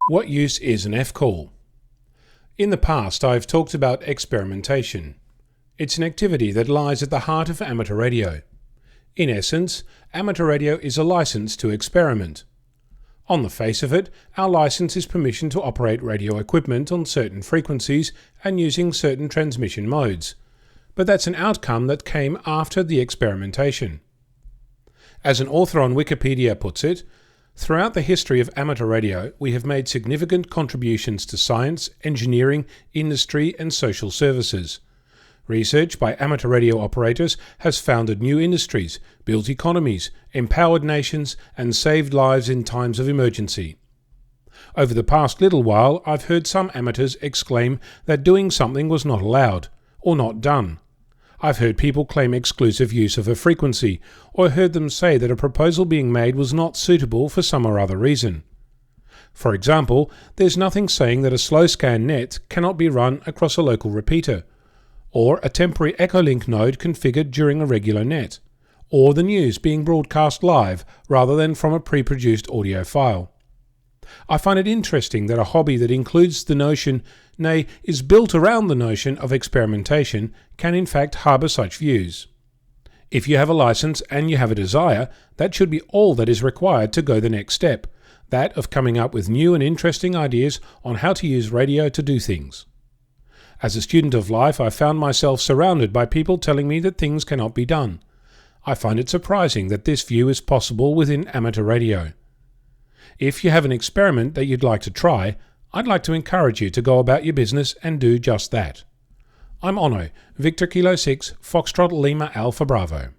What use is an F-call? In the past, I've talked about experimentation. It's an activity that lies at the heart of amateur radio. In essence, amateur radio is a license to experiment. On the face of it, our license is permission to operate radio equipment on certain frequencies and using certain transmission modes. But that's an outcome that came after the experimentation. As an author on Wikipedia puts it, throughout the history of amateur radio, we have made significant contributions to science, engineering, industry, and social services. Research by amateur radio operators has founded new industries, built economies, empowered nations, and saved lives in times of emergency. Over the past little while, I've heard some amateurs exclaim that doing something was not allowed, or not done. I've heard people claim exclusive use of a frequency, or heard them say that a proposal being made was not suitable for some or other reason. For example, there's nothing saying that a slow scan net cannot be run across a local repeater, or a temporary Echolink node configured during a regular net, or the news being broadcast live rather than from a pre-produced audio file. I find it interesting that a hobby that includes the notion, nay, is built around the notion of experimentation, can in fact harbour such views. If you have a license and you have a desire, that should be all that is required to go the next step, that of coming up with new and interesting ideas on how to use radio to do things. As a student of life, I found myself surrounded by people telling me that things cannot be done. I find it surprising that this view is possible within amateur radio. If you have an experiment that you'd like to try, I'd like to encourage you to go about your business and do just that. I'm Ono, Victor Kilo 6, Foxtrot Lima Alpha Bravo.